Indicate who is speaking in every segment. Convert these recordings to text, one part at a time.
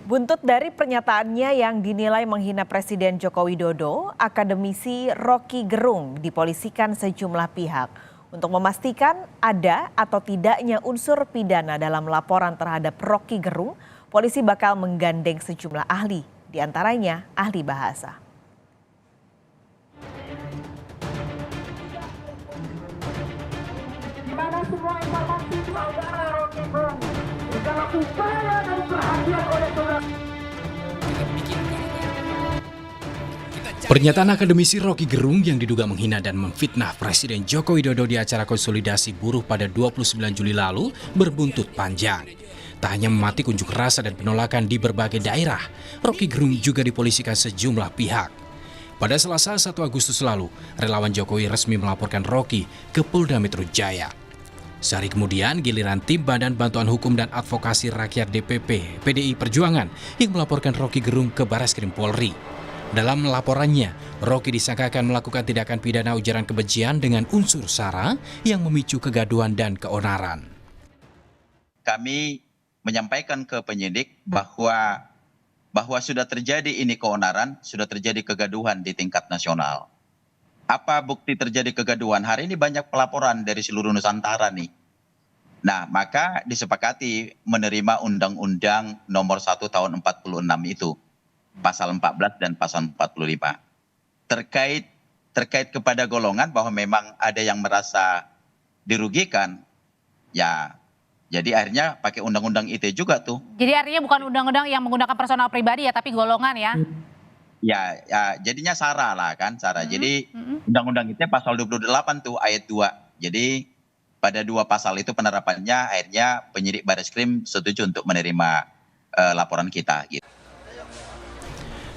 Speaker 1: Buntut dari pernyataannya yang dinilai menghina Presiden Joko Widodo, akademisi Rocky Gerung dipolisikan sejumlah pihak untuk memastikan ada atau tidaknya unsur pidana dalam laporan terhadap Rocky Gerung. Polisi bakal menggandeng sejumlah ahli, diantaranya ahli bahasa.
Speaker 2: Dimana semua informasi saudara Rocky Gerung dalam upaya dan perhatian oleh saudara.
Speaker 3: Pernyataan akademisi Rocky Gerung yang diduga menghina dan memfitnah Presiden Joko Widodo di acara konsolidasi buruh pada 29 Juli lalu berbuntut panjang. Tak hanya mematik unjuk rasa dan penolakan di berbagai daerah, Rocky Gerung juga dipolisikan sejumlah pihak. Pada Selasa 1 Agustus lalu, relawan Jokowi resmi melaporkan Rocky ke Polda Metro Jaya. Sehari kemudian, giliran tim Badan Bantuan Hukum dan Advokasi Rakyat DPP PDI Perjuangan yang melaporkan Rocky Gerung ke Barreskrim Polri. Dalam laporannya, Rocky disangkakan melakukan tindakan pidana ujaran kebencian dengan unsur SARA yang memicu kegaduhan dan keonaran.
Speaker 4: Kami menyampaikan ke penyidik bahwa sudah terjadi ini keonaran, sudah terjadi kegaduhan di tingkat nasional. Apa bukti terjadi kegaduhan? Hari ini banyak pelaporan dari seluruh Nusantara nih. Nah, maka disepakati menerima Undang-Undang Nomor 1 Tahun 46 itu. Pasal 14 dan pasal 45. Terkait kepada golongan bahwa memang ada yang merasa dirugikan, ya jadi akhirnya pakai undang-undang ITE juga tuh.
Speaker 5: Jadi artinya bukan undang-undang yang menggunakan personal pribadi ya, tapi golongan ya?
Speaker 4: Ya jadinya SARA lah kan, SARA. Jadi undang-undang ITE pasal 28 tuh ayat 2. Jadi pada dua pasal itu penerapannya akhirnya penyidik Barreskrim setuju untuk menerima laporan kita gitu.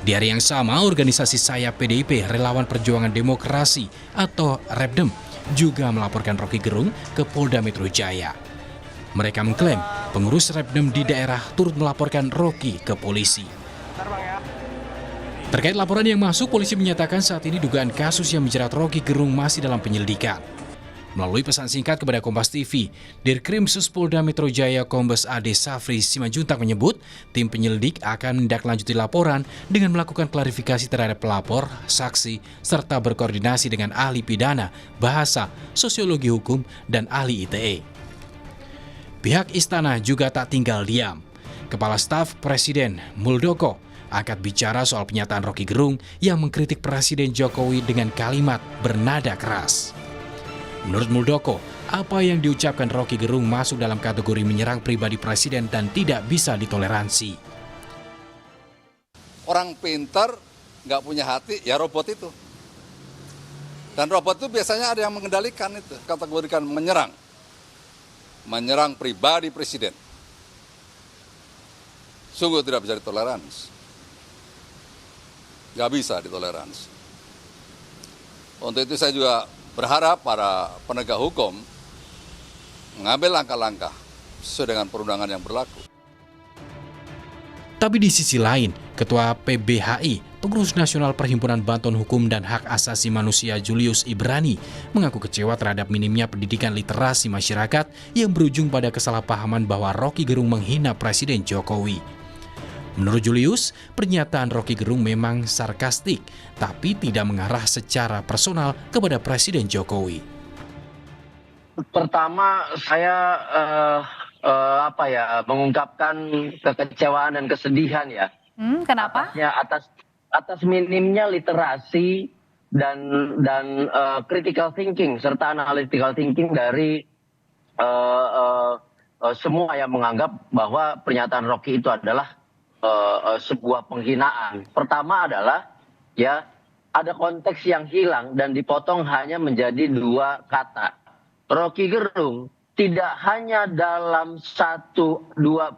Speaker 3: Di hari yang sama, organisasi sayap PDIP Relawan Perjuangan Demokrasi atau REPDEM juga melaporkan Rocky Gerung ke Polda Metro Jaya. Mereka mengklaim pengurus REPDEM di daerah turut melaporkan Rocky ke polisi. Terkait laporan yang masuk, polisi menyatakan saat ini dugaan kasus yang menjerat Rocky Gerung masih dalam penyelidikan. Melalui pesan singkat kepada Kompas TV, Dirkrimsus Polda Metro Jaya Kombes Ade Safri Simanjuntak menyebut tim penyelidik akan menindaklanjuti laporan dengan melakukan klarifikasi terhadap pelapor, saksi, serta berkoordinasi dengan ahli pidana, bahasa, sosiologi hukum, dan ahli ITE. Pihak istana juga tak tinggal diam. Kepala Staf Presiden Muldoko angkat bicara soal pernyataan Rocky Gerung yang mengkritik Presiden Jokowi dengan kalimat bernada keras. Menurut Muldoko, apa yang diucapkan Rocky Gerung masuk dalam kategori menyerang pribadi Presiden dan tidak bisa ditoleransi.
Speaker 6: Orang pintar, nggak punya hati, ya robot itu. Dan robot itu biasanya ada yang mengendalikan itu, kategorikan menyerang. Menyerang pribadi Presiden. Sungguh tidak bisa ditoleransi. Nggak bisa ditoleransi. Untuk itu saya juga berharap para penegak hukum mengambil langkah-langkah sesuai dengan perundangan yang berlaku.
Speaker 3: Tapi di sisi lain, Ketua PBHI, Pengurus Nasional Perhimpunan Bantuan Hukum dan Hak Asasi Manusia Julius Ibrani, mengaku kecewa terhadap minimnya pendidikan literasi masyarakat yang berujung pada kesalahpahaman bahwa Rocky Gerung menghina Presiden Jokowi. Menurut Julius, pernyataan Rocky Gerung memang sarkastik, tapi tidak mengarah secara personal kepada Presiden Jokowi.
Speaker 7: Pertama, saya mengungkapkan kekecewaan dan kesedihan ya.
Speaker 5: Kenapa?
Speaker 7: Atas minimnya literasi dan critical thinking serta analytical thinking dari semua yang menganggap bahwa pernyataan Rocky itu adalah sebuah penghinaan. Pertama adalah ya ada konteks yang hilang dan dipotong hanya menjadi dua kata. Rocky Gerung tidak hanya dalam 1-2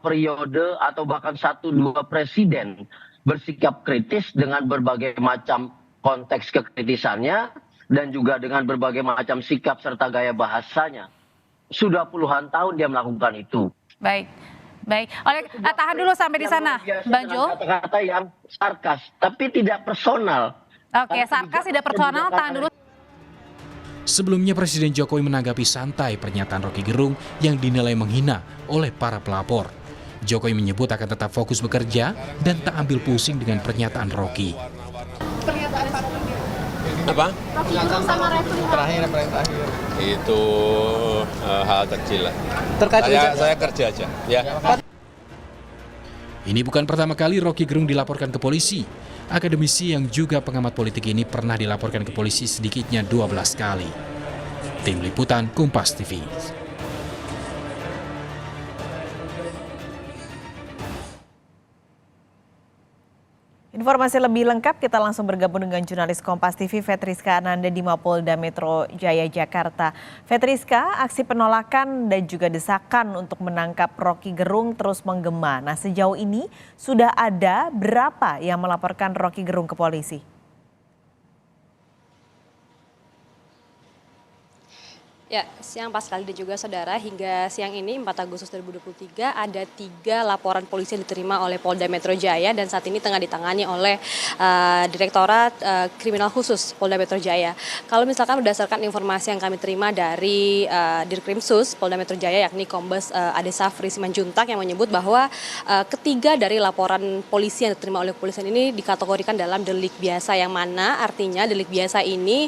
Speaker 7: periode atau bahkan 1-2 presiden bersikap kritis dengan berbagai macam konteks kekritisannya dan juga dengan berbagai macam sikap serta gaya bahasanya. Sudah puluhan tahun dia melakukan itu.
Speaker 5: Baik. Tahan dulu sampai di sana, Bang Jo.
Speaker 7: Kata-kata yang sarkas, tapi tidak personal.
Speaker 5: Oke, sarkas tidak personal, tahan dulu.
Speaker 3: Sebelumnya Presiden Jokowi menanggapi santai pernyataan Rocky Gerung yang dinilai menghina oleh para pelapor. Jokowi menyebut akan tetap fokus bekerja dan tak ambil pusing dengan pernyataan Rocky.
Speaker 8: Apa? Terakhir. Itu hal kecil lah. Saya kerja aja. Ya.
Speaker 3: Ini bukan pertama kali Rocky Gerung dilaporkan ke polisi. Akademisi yang juga pengamat politik ini pernah dilaporkan ke polisi sedikitnya 12 kali. Tim Liputan Kompas TV.
Speaker 1: Informasi lebih lengkap kita langsung bergabung dengan jurnalis Kompas TV Fetriska Ananda di Mapolda Metro Jaya Jakarta. Fetriska, aksi penolakan dan juga desakan untuk menangkap Rocky Gerung terus menggema. Nah, sejauh ini sudah ada berapa yang melaporkan Rocky Gerung ke polisi?
Speaker 9: Ya, siang Pascal dan juga saudara, hingga siang ini 4 Agustus 2023 ada 3 laporan polisi yang diterima oleh Polda Metro Jaya dan saat ini tengah ditangani oleh Direktorat Kriminal Khusus Polda Metro Jaya. Kalau misalkan berdasarkan informasi yang kami terima dari Dirkrimsus Polda Metro Jaya yakni Kombes Ade Safri Simanjuntak yang menyebut bahwa ketiga dari laporan polisi yang diterima oleh kepolisian ini dikategorikan dalam delik biasa, yang mana artinya delik biasa ini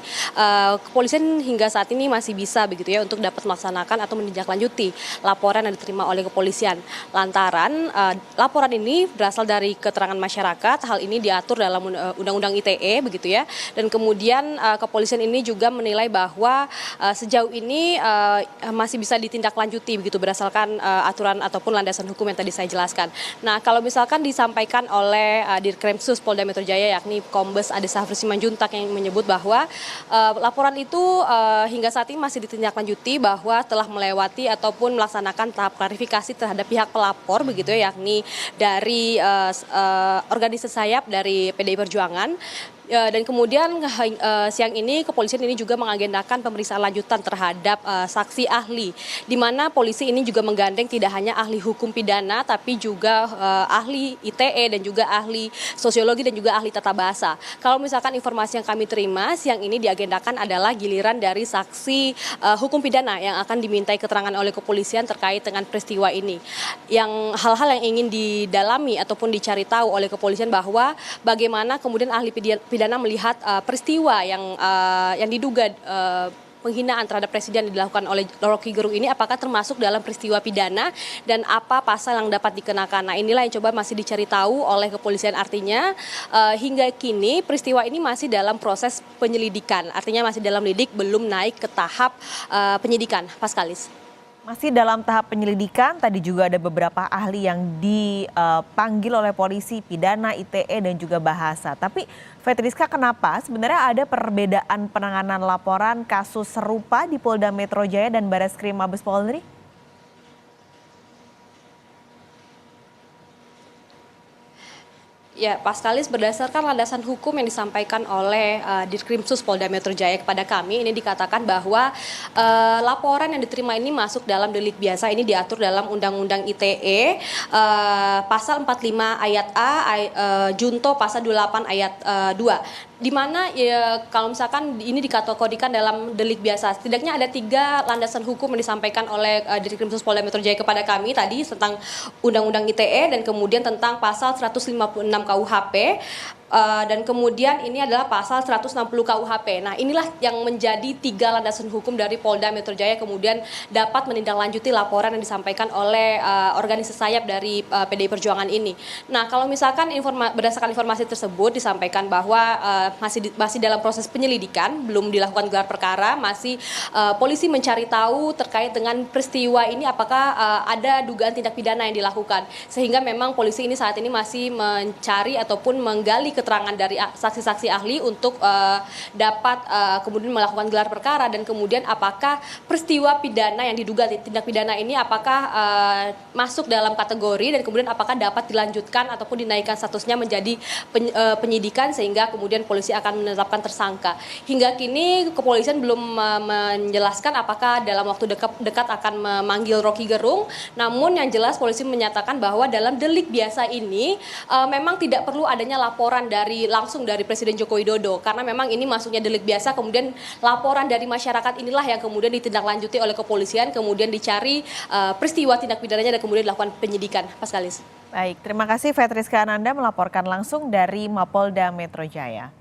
Speaker 9: kepolisian hingga saat ini masih bisa begitu ya untuk dapat melaksanakan atau menindaklanjuti laporan yang diterima oleh kepolisian. Lantaran laporan ini berasal dari keterangan masyarakat, hal ini diatur dalam Undang-Undang ITE begitu ya. Dan kemudian kepolisian ini juga menilai bahwa sejauh ini masih bisa ditindaklanjuti begitu berdasarkan aturan ataupun landasan hukum yang tadi saya jelaskan. Nah, kalau misalkan disampaikan oleh Dirkrimsus Polda Metro Jaya yakni Kombes Ade Safri Simanjuntak yang menyebut bahwa laporan itu hingga saat ini masih ditindaklanjuti bahwa telah melewati ataupun melaksanakan tahap klarifikasi terhadap pihak pelapor begitu ya, yakni dari organisasi sayap dari PDI Perjuangan. Dan kemudian siang ini kepolisian ini juga mengagendakan pemeriksaan lanjutan terhadap saksi ahli, di mana polisi ini juga menggandeng tidak hanya ahli hukum pidana tapi juga ahli ITE dan juga ahli sosiologi dan juga ahli tata bahasa. Kalau misalkan informasi yang kami terima siang ini diagendakan adalah giliran dari saksi hukum pidana yang akan dimintai keterangan oleh kepolisian terkait dengan peristiwa ini. Yang hal-hal yang ingin didalami ataupun dicari tahu oleh kepolisian bahwa bagaimana kemudian ahli pidana melihat peristiwa yang diduga penghinaan terhadap presiden yang dilakukan oleh Rocky Gerung ini apakah termasuk dalam peristiwa pidana dan apa pasal yang dapat dikenakan. Nah, inilah yang coba masih dicari tahu oleh kepolisian, artinya hingga kini peristiwa ini masih dalam proses penyelidikan, artinya masih dalam lidik, belum naik ke tahap penyidikan. Paskalis.
Speaker 1: Masih dalam tahap penyelidikan, tadi juga ada beberapa ahli yang dipanggil oleh polisi, pidana, ITE, dan juga bahasa. Tapi Fetriska, kenapa sebenarnya ada perbedaan penanganan laporan kasus serupa di Polda Metro Jaya dan Barreskrim Mabes Polri?
Speaker 9: Ya, Paskalis, berdasarkan landasan hukum yang disampaikan oleh Dirkrimsus Polda Metro Jaya kepada kami, ini dikatakan bahwa laporan yang diterima ini masuk dalam delik biasa, ini diatur dalam Undang-Undang ITE, pasal 45 ayat A, junto pasal 28 ayat 2. Di mana ya, kalau misalkan ini dikategorikan dalam delik biasa, setidaknya ada 3 landasan hukum yang disampaikan oleh Dirkrimsus Polda Metro Jaya kepada kami tadi tentang Undang-Undang ITE dan kemudian tentang pasal 156 KUHP. Dan kemudian ini adalah pasal 160 KUHP. Nah, inilah yang menjadi 3 landasan hukum dari Polda Metro Jaya kemudian dapat menindaklanjuti laporan yang disampaikan oleh organisasi sayap dari PDI Perjuangan ini. Nah, kalau misalkan berdasarkan informasi tersebut disampaikan bahwa masih dalam proses penyelidikan, belum dilakukan gelar perkara, masih polisi mencari tahu terkait dengan peristiwa ini apakah ada dugaan tindak pidana yang dilakukan. Sehingga memang polisi ini saat ini masih mencari ataupun menggali keterangan dari saksi-saksi ahli untuk dapat kemudian melakukan gelar perkara dan kemudian apakah peristiwa pidana yang diduga tindak pidana ini apakah masuk dalam kategori dan kemudian apakah dapat dilanjutkan ataupun dinaikkan statusnya menjadi penyidikan sehingga kemudian polisi akan menetapkan tersangka. Hingga kini kepolisian belum menjelaskan apakah dalam waktu dekat akan memanggil Rocky Gerung, namun yang jelas polisi menyatakan bahwa dalam delik biasa ini memang tidak perlu adanya laporan langsung dari Presiden Joko Widodo, karena memang ini masuknya delik biasa, kemudian laporan dari masyarakat inilah yang kemudian ditindaklanjuti oleh kepolisian, kemudian dicari peristiwa tindak pidananya dan kemudian dilakukan penyidikan. Paskalis.
Speaker 1: Baik, terima kasih Fetriska Ananda melaporkan langsung dari Mapolda Metro Jaya.